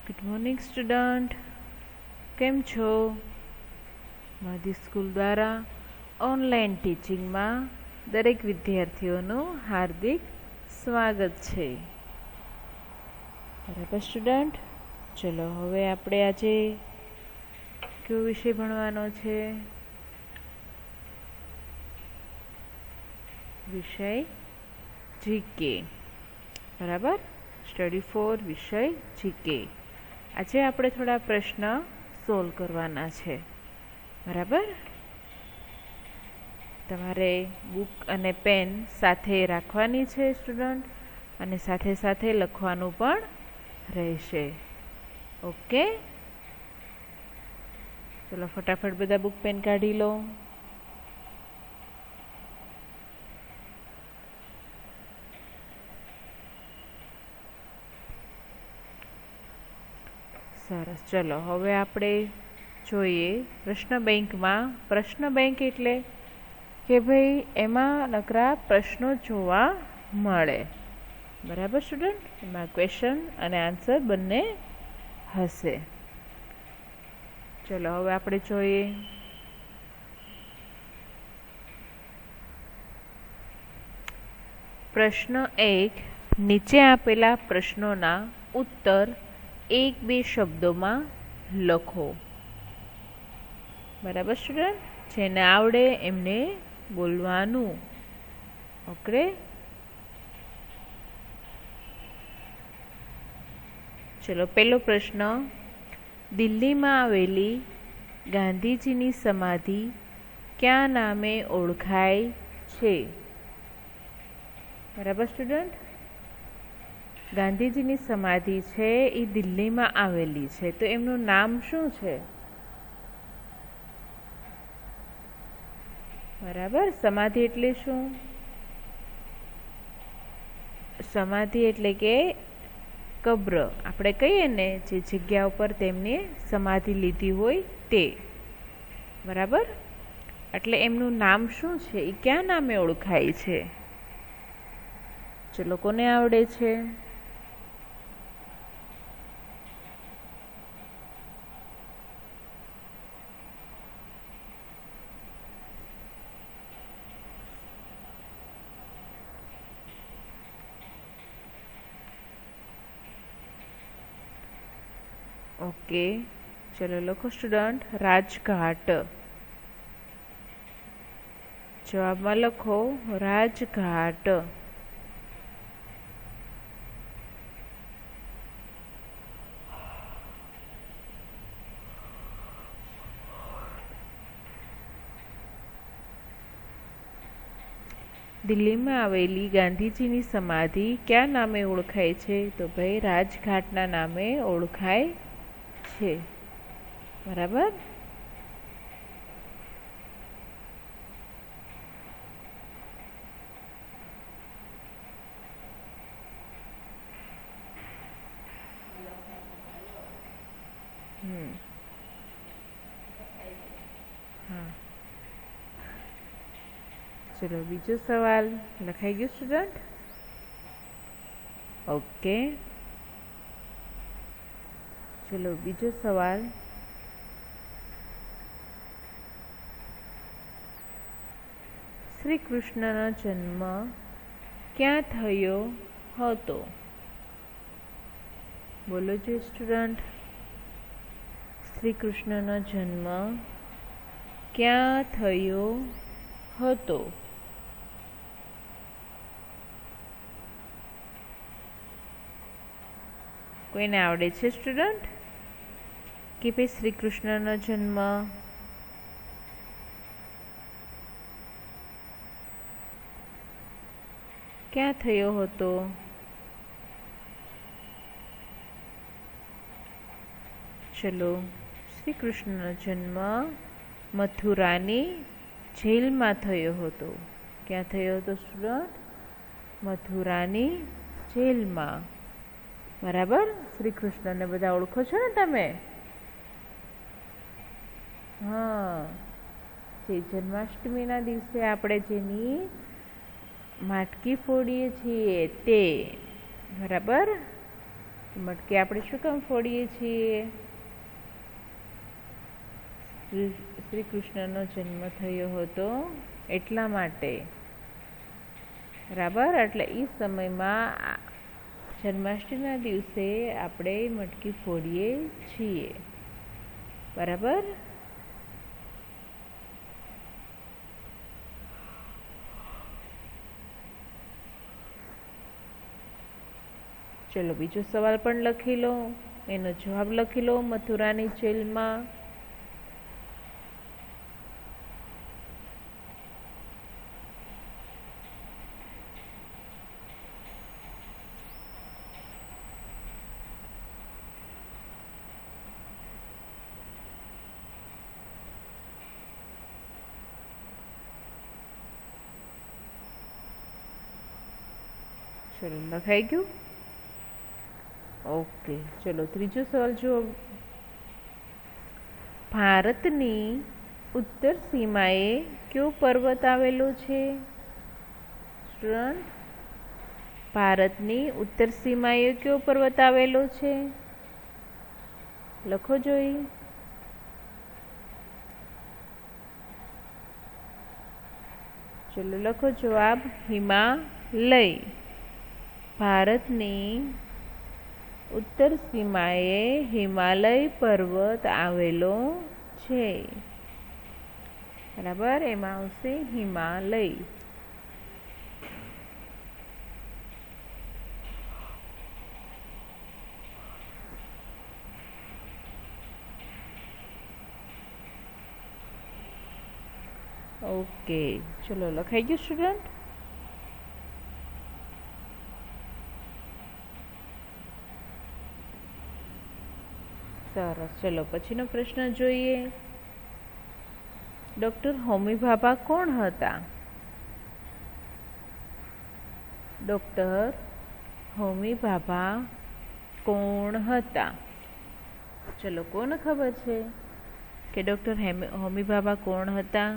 Good morning student, કેમ છો? મારી સ્કૂલ દ્વારા ઓનલાઈન ટીચિંગમાં દરેક વિદ્યાર્થીઓનું હાર્દિક સ્વાગત છે. બરાબર સ્ટુડન્ટ, ચલો હવે આપણે આજે કયો વિષય ભણવાનો છે? વિષય જીકે. બરાબર, સ્ટડી ફોર વિષય જીકે. આજે આપણે થોડા પ્રશ્ન સોલ્વ કરવાના છે. બરાબર, તમારે બુક અને પેન સાથે રાખવાની છે સ્ટુડન્ટ, અને સાથે સાથે લખવાનું પણ રહેશે. ઓકે, ચલો ફટાફટ બધા બુક પેન કાઢી લો. સરસ, ચલો હવે આપણે જોઈએ પ્રશ્ન બેંકમાં. પ્રશ્ન બેંક એટલે કે ભાઈ એમાં નકરા પ્રશ્નો જોવા મળે. બરાબર સ્ટુડન્ટ, એમાં ક્વેશ્ચન અને આન્સર બંને હશે. ચલો હવે આપણે જોઈએ પ્રશ્ન 1. નીચે આપેલા પ્રશ્નોના ઉત્તર 1-2 શબ્દોમાં લખો. બરાબર સ્ટુડન્ટ, જેને આવડે એમને બોલવાનું. ઓકે, ચલો પહેલો પ્રશ્ન. દિલ્હીમાં આવેલી ગાંધીજીની સમાધિ કયા નામે ઓળખાય છે? બરાબર સ્ટુડન્ટ, ગાંધીજીની સમાધિ છે એ દિલ્હીમાં આવેલી છે, તો એમનું નામ શું છે? બરાબર, સમાધિ એટલે શું? સમાધિ એટલે કે કબ્ર. આપણે કહીએ ને જે જગ્યા ઉપર તેમની સમાધિ લીધી હોય તે. બરાબર, એટલે એમનું નામ શું છે? એ કયા નામે ઓળખાય છે? ચલો, કોને આવડે છે? ઓકે, ચલો લખો સ્ટુડન્ટ, રાજઘાટ. જવાબમાં લખો રાજઘાટ. દિલ્હીમાં આવેલી ગાંધીજીની સમાધિ કયા નામે ઓળખાય છે? તો ભાઈ રાજઘાટના નામે ઓળખાય છે. બરાબર, હા. ચલો બીજો સવાલ લખાઈ ગયો સ્ટુડન્ટ? ઓકે, ચલો બીજો સવાલ. શ્રી કૃષ્ણનો જન્મ ક્યાં થયો હતો? બોલો જો સ્ટુડન્ટ, શ્રી કૃષ્ણનો જન્મ ક્યાં થયો હતો? કોઈને આવડે છે સ્ટુડન્ટ કે ભાઈ શ્રી કૃષ્ણનો જન્મ ક્યાં થયો હતો? ચલો, શ્રી કૃષ્ણનો જન્મ મથુરાની જેલમાં થયો હતો. ક્યાં થયો હતો સ્ટુડન્ટ? મથુરાની જેલમાં. બરાબર, શ્રી કૃષ્ણને બધા ઓળખો છો ને તમે? હા, જે જન્માષ્ટમીના દિવસે આપણે જેની માટકી ફોડીએ છીએ તે. બરાબર, મટકી આપણે શું કામ ફોડીએ છીએ? શ્રી કૃષ્ણનો જન્મ થયો હતો એટલા માટે, બરાબર. એટલે એ સમયમાં જન્માષ્ટમીના દિવસે આપણે મટકી ફોડીએ છીએ, બરાબર. ચલો બીજો સવાલ પણ લખી લો, એનો જવાબ લખી લો. મથુરાની જેલમાં ચલો લખાઈ ગયું. ઓકે, ચલો ત્રીજો સવાલ જુઓ. ભારતની ઉત્તર સીમાએ કયો પર્વત આવેલો છે? સ્ટુડન્ટ, ભારતની ઉત્તર સીમાએ કયો પર્વત આવેલો છે? લખો જોઈ. ચલો લખો જવાબ. હિમાલય. ભારતની ઉત્તર સીમાએ હિમાલય પર્વત આવેલો છે, બરાબર. એમાં આવશે હિમાલય. ઓકે, ચલો લખાઈ ગયું સ્ટુડન્ટ? સરસ. ચલો પછીનો પ્રશ્ન જોઈએ. ડૉક્ટર હોમી ભાભા કોણ હતા? ડૉક્ટર હોમી ભાભા કોણ હતા? ચલો કોને ખબર છે કે ડૉક્ટર હોમી ભાભા કોણ હતા?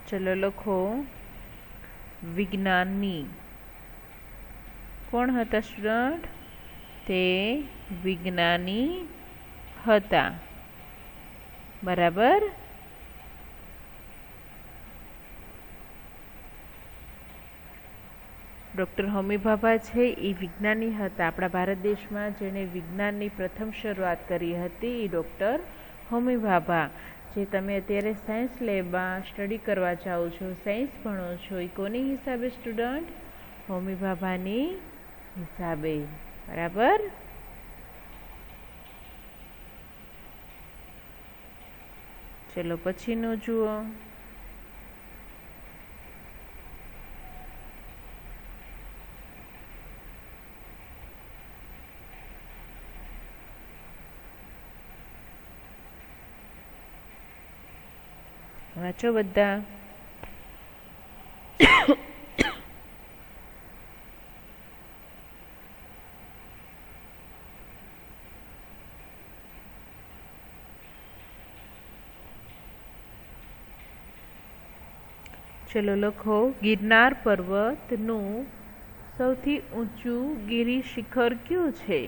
ચલો લખો. વિજ્ઞાની. કોણ હતા સ્ટુડન્ટ? તે વિજ્ઞાની હતા, બરાબર. ડૉક્ટર હોમી ભાભા છે એ વિજ્ઞાની હતા. આપણા ભારત દેશમાં જેણે વિજ્ઞાનની પ્રથમ શરૂઆત કરી હતી એ ડૉક્ટર હોમી ભાભા. જે તમે અત્યારે સાયન્સ લેબમાં સ્ટડી કરવા જાઓ છો, સાયન્સ ભણો છો, એ કોની હિસાબે સ્ટુડન્ટ? હોમી ભાભાની હિસાબે, બરાબર. ચલો પછીનું જુઓ. વાંચો બધા. ચલો લખો. ગિરનાર પર્વતનું સૌથી ઊંચું ગિરી શિખર કયું છે?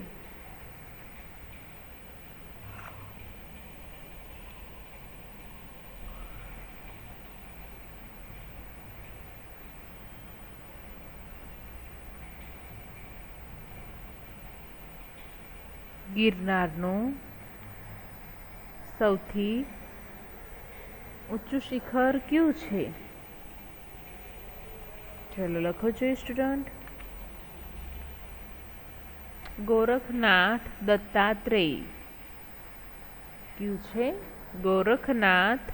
ગિરનારનું સૌથી ઊંચું શિખર કયું છે? ચલો લખો જોઈએ સ્ટુડન્ટ. ગોરખનાથ દત્તાત્રેય. કયું છે? ગોરખનાથ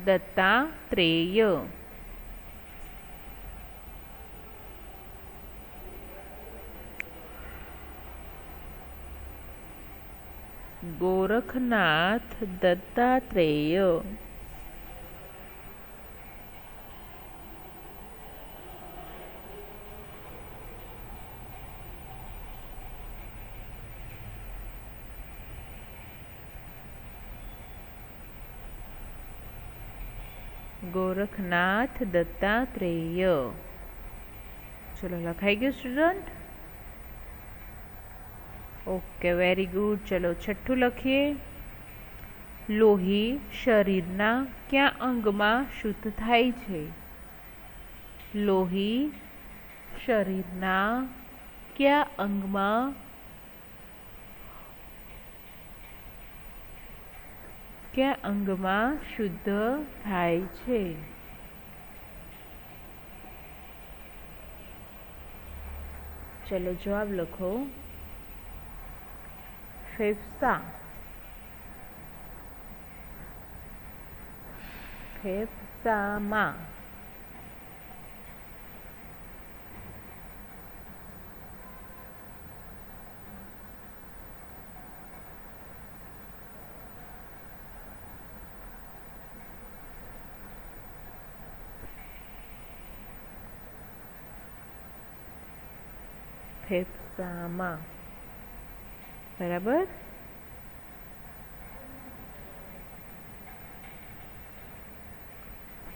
દત્તાત્રેય. ગોરખનાથ દત્તાત્રેય. गोरखनाथ दत्तात्रेय। चलो लखाई गयो स्टूडेंट। Okay very good. चलो छठ्ठू लखीए। लोही शरीरना क्या अंगमां शुद्ध थाय छे? लोही शरीरना क्या अंगमां शुद्ध थाय छे? चलो जवाब लखो। फेफसा। फेफसामां। फेफसामां बराबर।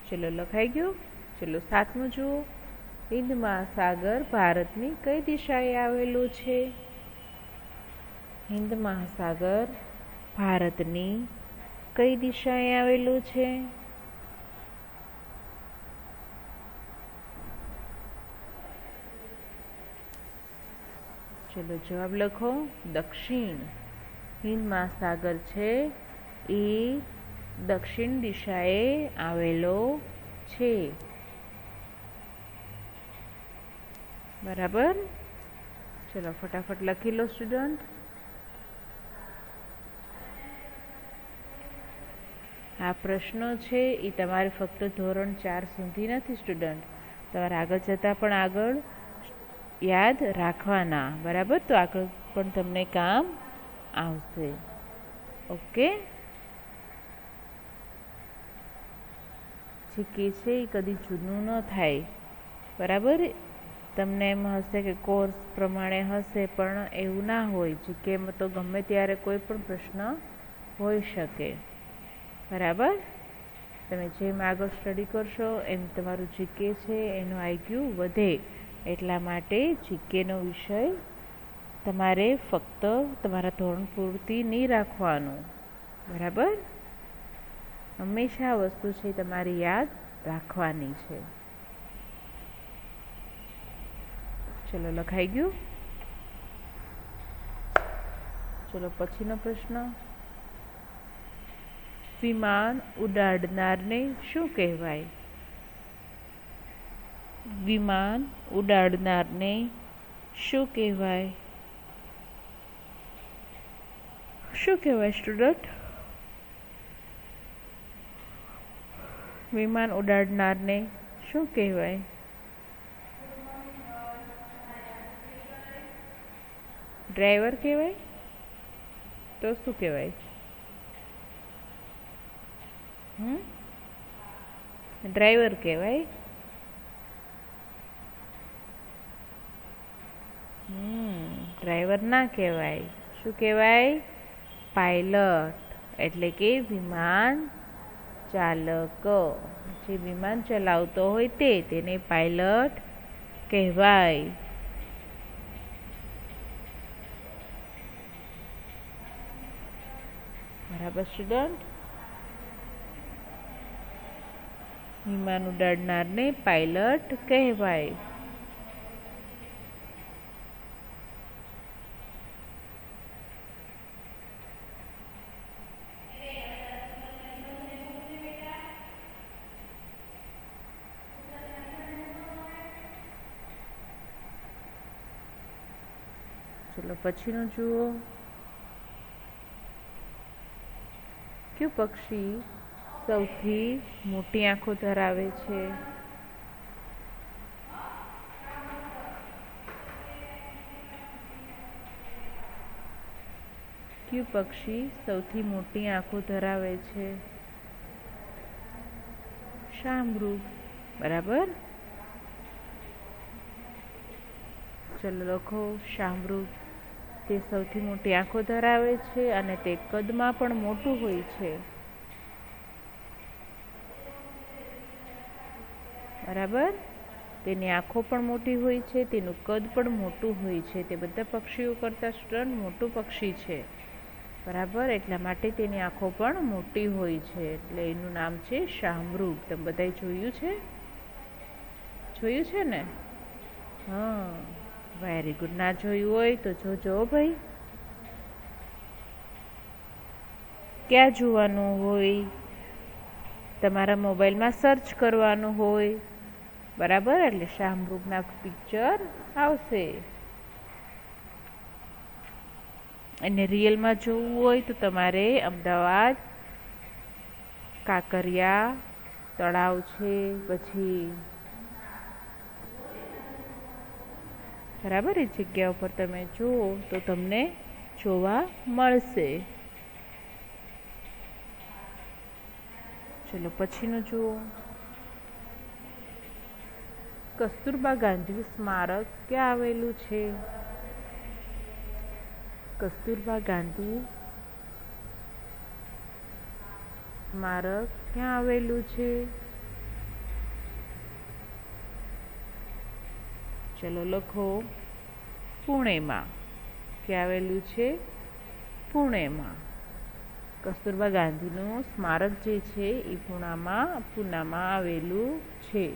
चलो लखाई गयो। चलो सातमो जुओ। हिंद महासागर भारतनी कई दिशाए आवेलो छे? हिंद महासागर भारतनी कई दिशाए आवेलो छे? चलो जवाब लखो। दक्षिण। हिंद महासागर छे ए दक्षिण दिशाए आवेलो छे। बराबर। चलो फटाफट लखी लो स्टूडेंट। आ प्रश्नो छे ए तमारे फक्त धोरण 4 सुधी नथी स्टूडेंट, तमारे आगळ जता पण आगळ याद राखवाना। बराबर। तो आगळ पण तमने काम आवशे। ओके। जीके छे कदी जूनू न थाय। बराबर। तमने एम हशे के कोर्स प्रमाणे हशे पण एवुं ना होय। जीके में तो गमे त्यारे कोई पण प्रश्न होई शके। बराबर। तमे जेम आगळ स्टडी करशो एम तमारुं जीके छे एनो आईक्यू वधे। एटला माटे जीके नो विषय तमारे फक्त तमारा धोरण पूरती नहीं राखवानुं। बराबर। हमेशा वस्तु छे तमारी याद राखवानी छे। चलो लखाई गयो। चलो पछीनो प्रश्न। विमान उडाडनारने शुं कहेवाय? विमान उडाडनारने शुं कहेवाय? शुं कहेवाय स्टूडेंट? विमान उडाडनारने शुं कहेवाय? ड्राइवर कहेवाय? तो शुं कहेवाय? ड्राइवर कहेवाय? ड्राइवर ना कहेवाय। शुं कहेवाय? पायलट एटले के विमान चालक। जे विमान चलावतो होय तेने पायलट कहेवाय। बराबर स्टूडेंट। विमान उडाडनारने पायलट कहेवाय। चलो पछीनो जुओ। क्यू पक्षी सौथी मोटी आंखों धरावे छे? क्यू पक्षी सौथी मोटी आंखों धरावे छे? शामृग। बराबर। चलो लखो शामृग ते सौथी मोटी आंखों धरावे छे अने ते कदमां पण मोटुं होय छे। બરાબર. તેની આંખો પણ મોટી હોય છે, તેનું કદ પણ મોટું હોય છે. તે બધા પક્ષીઓ કરતાં સ્ટુડન્ટ મોટું પક્ષી છે, બરાબર. એટલા માટે તેની આંખો પણ મોટી હોય છે, એટલે એનું નામ છે શાહમૃગ. તમે બધાએ જોયું છે? જોયું છે ને? હા, વેરી ગુડ. ના જોયું હોય તો જોજો ભાઈ. ક્યાં જોવાનું હોય? તમારા મોબાઈલમાં સર્ચ કરવાનું હોય, બરાબર. એટલે શાહમૃગના પિક્ચર આવશે. અને રિયલમાં જોવું હોય તો તમારે અમદાવાદ કાંકરિયા તળાવ છે, પછી બરાબર એ જગ્યા ઉપર તમે જુઓ તો તમને જોવા મળશે. ચલો પછીનું જુઓ. કસ્તુરબા ગાંધી સ્મારક ક્યાં આવેલું છે? કસ્તુરબા ગાંધી સ્મારક ક્યાં આવેલું છે? ચલો લખો. પુણેમાં. ક્યાં આવેલું છે? પુણેમાં. કસ્તુરબા ગાંધીનું સ્મારક જે છે એ પૂનામાં આવેલું છે.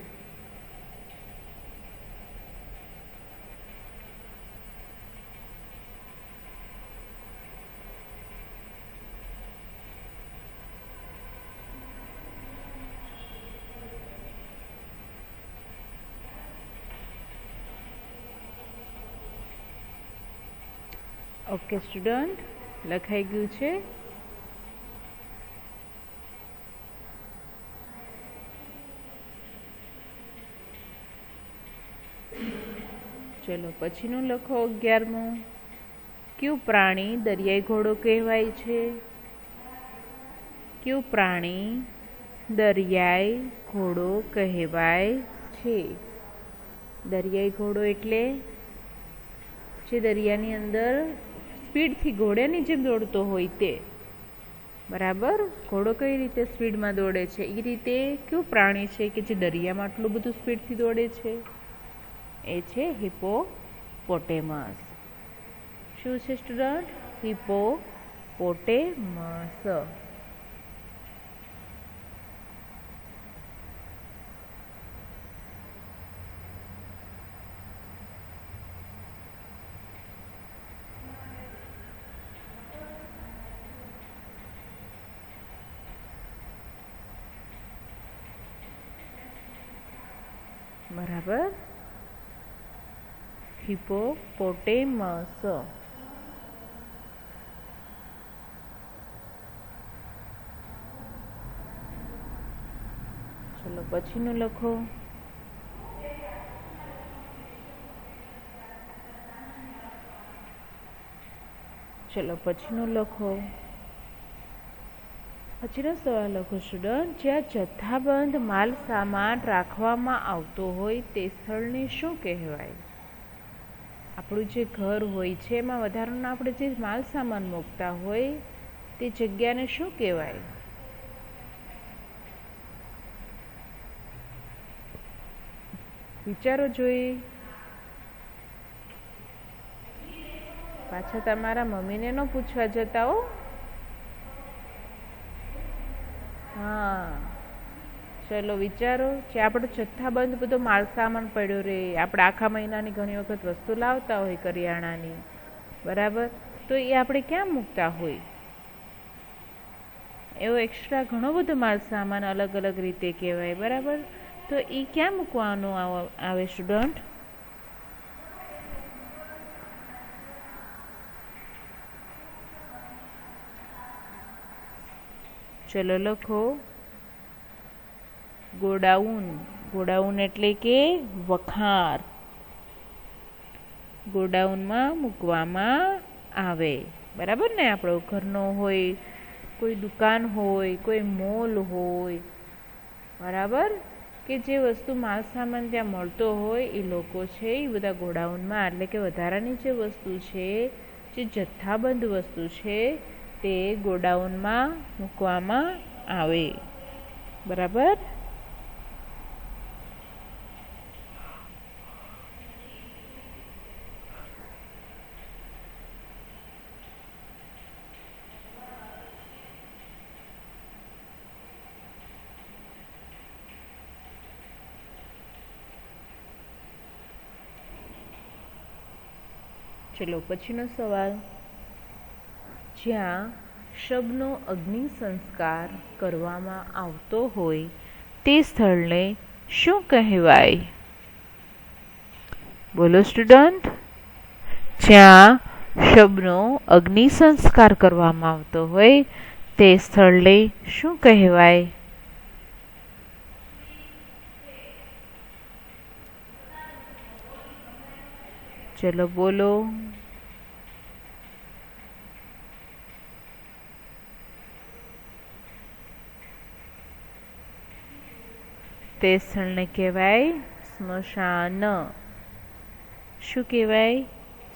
ઓકે સ્ટુડન્ટ, લખાઈ ગયું છે? ચલો પછીનું લખો. 11મું. કયું પ્રાણી દરિયાઈ ઘોડો કહેવાય છે? કયું પ્રાણી દરિયાઈ ઘોડો કહેવાય છે? દરિયાઈ ઘોડો એટલે જે દરિયાની અંદર સ્પીડથી ઘોડાની જેમ દોડતો હોય તે, બરાબર. ઘોડો કઈ રીતે સ્પીડમાં દોડે છે એ રીતે કયું પ્રાણી છે કે જે દરિયામાં આટલું બધું સ્પીડથી દોડે છે? એ છે હિપ્પોપોટેમસ. શું છે સ્ટુડન્ટ? હિપ્પોપોટેમસ. બરાબર. હિપ્પોપોટેમસ. ચલો પછીનું લખો. ચલો પછીનું લખો. પછીનો સવાલ લખો સ્ટુડન્ટ. જ્યાં જથ્થાબંધ માલ સામાન રાખવામાં આવતો હોય તે સ્થળને શું કહેવાય? આપણું જે ઘર હોય છે એમાં વધારાનો આપણે જે માલ સામાન મૂકતા હોય તે જગ્યાને શું કહેવાય? વિચારો જોઈએ. પાછા તમારા મમ્મીને ન પૂછવા જતા હો. હા, ચલો વિચારો. જે આપણો જથ્થાબંધ બધો માલ સામાન પડ્યો રહે, આપણે આખા મહિનાની ઘણી વખત વસ્તુ લાવતા હોય કરિયાણાની, બરાબર. તો એ આપણે ક્યાં મૂકતા હોય? એવો એક્સ્ટ્રા ઘણો બધો માલ સામાન અલગ અલગ રીતે કહેવાય, બરાબર. તો એ ક્યાં મૂકવાનું આવે સ્ટુડન્ટ? ચલો લખો. ગોડાઉન. ગોડાઉન એટલે કે વખાર. ગોડાઉનમાં મૂકવામાં આવે, બરાબર ને. આપણો ઘરનો હોય, કોઈ દુકાન હોય, કોઈ મોલ હોય, બરાબર, કે જે વસ્તુ માલ સામાન ત્યાં મળતો હોય એ લોકો છે એ બધા ગોડાઉનમાં, એટલે કે વધારાની જે વસ્તુ છે, જે જથ્થાબંધ વસ્તુ છે તે ગોડાઉનમાં મૂકવામાં આવે, બરાબર. ચલો પછીનો સવાલ, જ્યાં શબનો અગ્નિ સંસ્કાર કરવામાં આવતો હોય તે સ્થળને શું કહેવાય? બોલો સ્ટુડન્ટ. જ્યાં શબનો અગ્નિ સંસ્કાર કરવામાં આવતો હોય તે સ્થળને શું કહેવાય? ચલો બોલો. તે સ્થળને કહેવાય સ્મશાન. શું કહેવાય?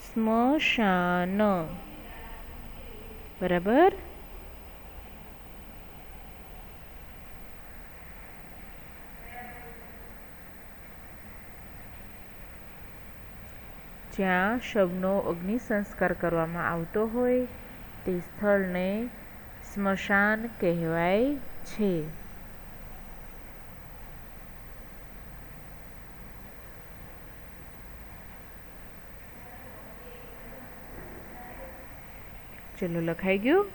સ્મશાન. બરાબર. જ્યાં શબનો અગ્નિ સંસ્કાર કરવામાં આવતો હોય તે સ્થળને સ્મશાન કહેવાય છે. ચલો લખાઈ ગયું.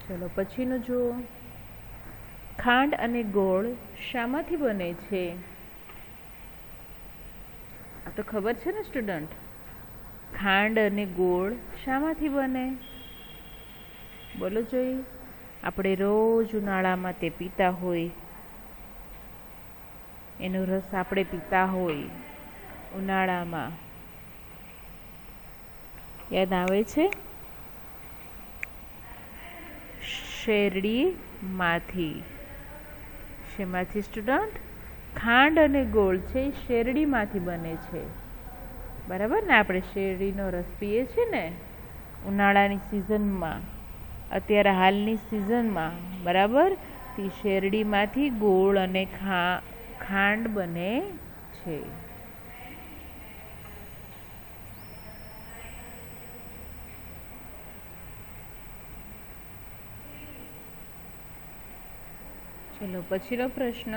ચલો પછીનું જુઓ. ખાંડ અને ગોળ શામાંથી બને છે? આ તો ખબર છે ને સ્ટુડન્ટ. ખાંડ અને ગોળ શામાંથી બને? બોલો જોઈ. આપણે રોજ ઉનાળામાં તે પીતા હોય, એનો રસ આપણે પીતા હોય ઉનાળામાં. યાદ આવે છે? શેરડીમાંથી. શેમાંથી સ્ટુડન્ટ? ખાંડ અને ગોળ છે શેરડીમાંથી બને છે. બરાબર ને? આપણે શેરડીનો રસ પીએ છીએ ને ઉનાળાની સિઝનમાં, અત્યારે હાલની સિઝનમાં. બરાબર. તે શેરડીમાંથી ગોળ અને ખાંડ બને છે. ચલો પછીનો પ્રશ્ન,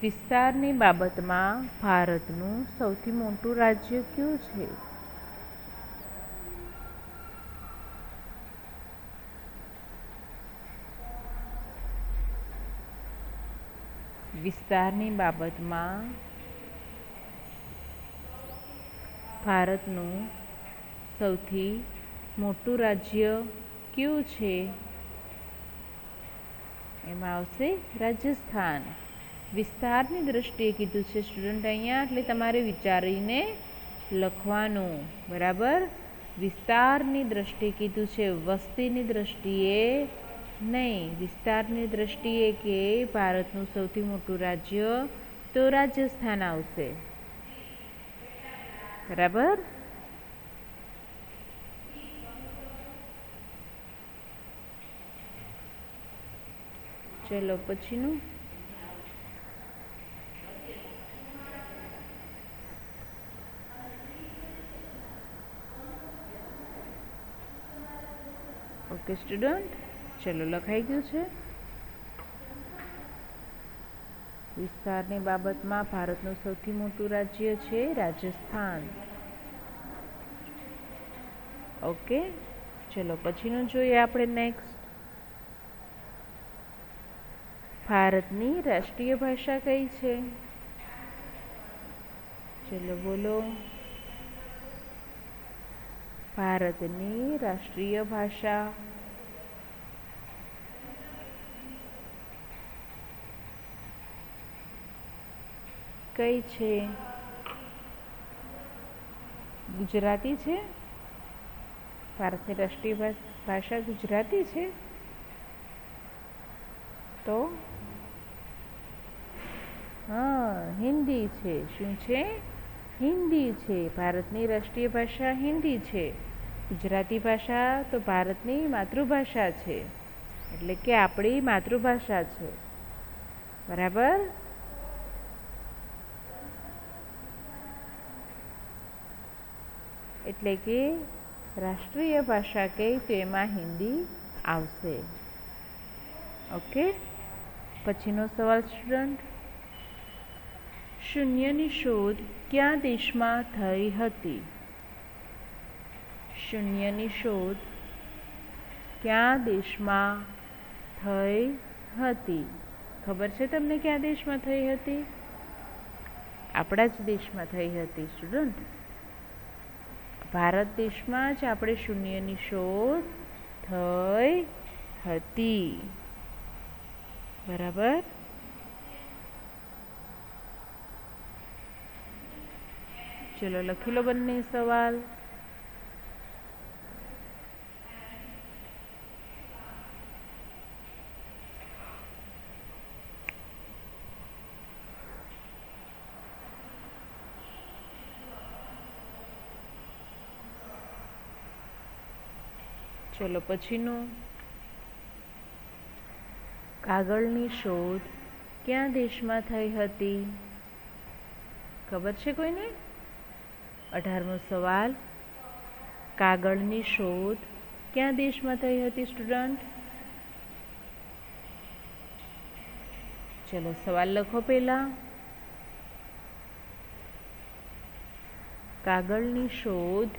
વિસ્તારની બાબતમાં ભારતનું સૌથી મોટું રાજ્ય કયું છે? વિસ્તારની બાબતમાં ભારતનું સૌથી મોટું રાજ્ય કયું છે? એમાં આવશે રાજસ્થાન. વિસ્તારની દ્રષ્ટિએ કીધું છે સ્ટુડન્ટ અહીંયા, એટલે તમારે વિચારીને લખવાનું. બરાબર. વિસ્તારની દ્રષ્ટિએ કીધું છે, વસ્તીની દ્રષ્ટિએ નહીં. વિસ્તારની દ્રષ્ટિએ કે ભારતનું સૌથી મોટું રાજ્ય તો રાજસ્થાન આવશે. બરાબર. ચલો પછીનું, ઓકે સ્ટુડન્ટ. ચલો લખાઈ ગયું છે. વિસ્તારની બાબતમાં ભારતનું સૌથી મોટું રાજ્ય છે રાજસ્થાન. ઓકે. ચલો પછીનું જોઈએ આપણે નેક્સ્ટ. ભારતની રાષ્ટ્રીય ભાષા કઈ છે? ચલો બોલો. ભારતની રાષ્ટ્રીય ભાષા કઈ છે? ગુજરાતી છે. ભારતની રાષ્ટ્રીય ભાષા ગુજરાતી છે. તો હા, હિન્દી છે. શું છે? હિન્દી છે. ભારતની રાષ્ટ્રીય ભાષા હિન્દી છે. ગુજરાતી ભાષા તો ભારતની માતૃભાષા છે. એટલે કે આપણી માતૃભાષા છે, બરાબર. એટલે કે રાષ્ટ્રીય ભાષા કહે તો એમાં હિન્દી આવશે. ઓકે. પછીનો સવાલ સ્ટુડન્ટ, શૂન્યની શોધ કયા દેશમાં થઈ હતી? શૂન્યની શોધ કયા દેશમાં થઈ હતી? ખબર છે તમને કયા દેશમાં થઈ હતી? આપણા જ દેશમાં થઈ હતી સ્ટુડન્ટ. ભારત દેશમાં જ આપણે શૂન્યની શોધ થઈ હતી, બરાબર. ચલો લખી લો બંને સવાલ. ચલો પછીનું, કાગળની શોધ કયા દેશમાં થઈ હતી? ખબર છે કોઈને? 18મો સવાલ, કાગળની શોધ કયા દેશમાં થઈ હતી સ્ટુડન્ટ? ચલો સવાલ લખો પહેલા. કાગળની શોધ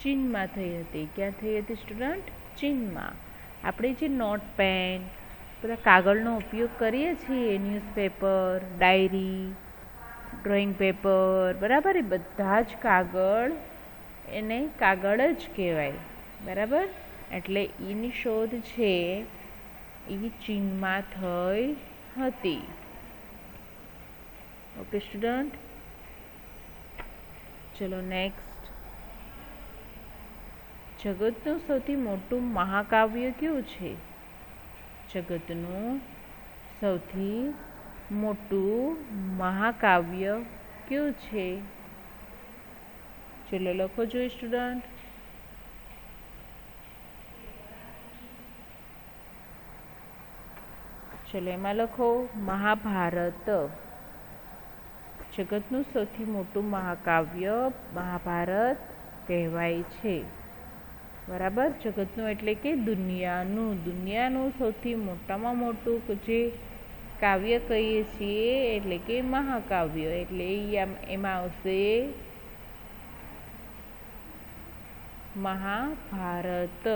ચીનમાં થઈ હતી. ક્યાં થઈ હતી સ્ટુડન્ટ? ચીનમાં. આપણે જે નોટ પેન બધા કાગળનો ઉપયોગ કરીએ છીએ, ન્યૂઝપેપર, ડાયરી, ડ્રોઈંગ પેપર, બરાબર, એ બધા જ કાગળ, એને કાગળ જ કહેવાય, બરાબર. એટલે એની શોધ છે એ ચીનમાં થઈ હતી. Okay student. ચલો નેક્સ્ટ, જગતનું સૌથી મોટું મહાકાવ્ય કયું છે? જગતનું સૌથી મોટું મહાકાવ્ય કયું છે? ચલો લખો જોઈએ સ્ટુડન્ટ. ચલો એમાં લખો મહાભારત. જગતનું સૌથી મોટું મહાકાવ્ય મહાભારત કહેવાય છે, બરાબર. જગતનું એટલે કે દુનિયાનું સૌથી મોટામાં મોટું જે કાવ્ય કહીએ છીએ એટલે કે મહાકાવ્ય, એટલે એમાં આવશે મહાભારત.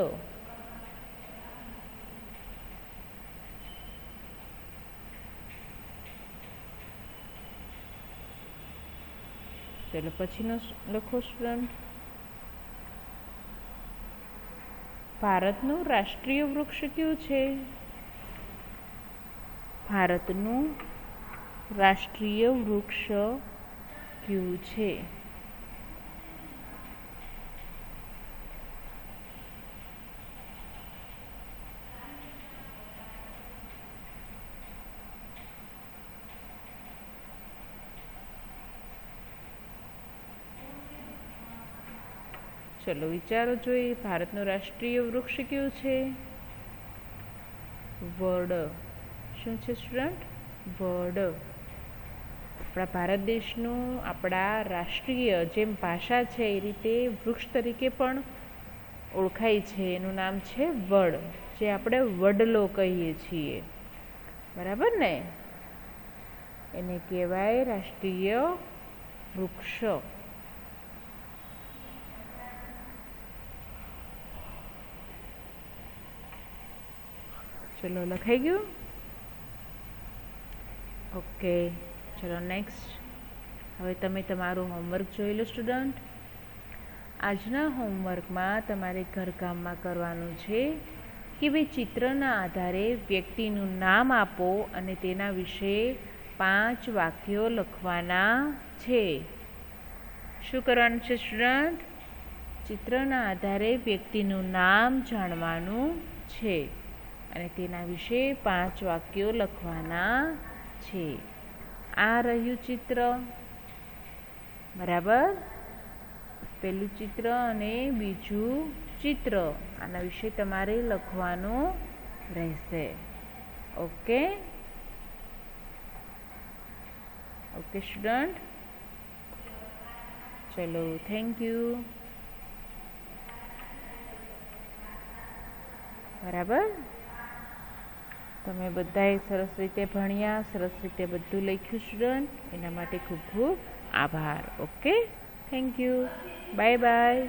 ચલો પછીનો લખો સ્ટુડન્ટ, ભારતનું રાષ્ટ્રીય વૃક્ષ કયું છે? ભારતનું રાષ્ટ્રીય વૃક્ષ કયું છે? ચલો વિચારો જોઈએ. ભારતનું રાષ્ટ્રીય વૃક્ષ કયું છે? વડ. શું છે સ્ટુડન્ટ? વડ. આપણા ભારત દેશનું આપણા રાષ્ટ્રીય જેમ ભાષા છે એ રીતે વૃક્ષ તરીકે પણ ઓળખાય છે. એનું નામ છે વડ, જે આપણે વડલો કહીએ છીએ, બરાબર ને. એને કહેવાય રાષ્ટ્રીય વૃક્ષ. ચલો લખાઈ ગયું? ઓકે. ચલો નેક્સ્ટ. હવે તમે તમારું હોમવર્ક જોઈ લો સ્ટુડન્ટ. આજના હોમવર્કમાં તમારે ઘરકામમાં કરવાનું છે કે ભાઈ ચિત્રના આધારે વ્યક્તિનું નામ આપો અને તેના વિશે 5 વાક્યો લખવાના છે. શું કરવાનું છે સ્ટુડન્ટ? ચિત્રના આધારે વ્યક્તિનું નામ જાણવાનું છે અને તેના વિશે 5 વાક્યો લખવાના છે. આ રહ્યું ચિત્ર, બરાબર. પહેલું ચિત્ર અને બીજું ચિત્ર. આના વિશે તમારે લખવાનું રહેશે. ઓકે ઓકે સ્ટુડન્ટ, ચલો થેન્ક યુ. બરાબર, તમે બધાએ સરસ રીતે ભણ્યા, સરસ રીતે બધું લખ્યું સ્ટુડન્ટ, એના માટે ખૂબ ખૂબ આભાર. Okay thank you, bye bye.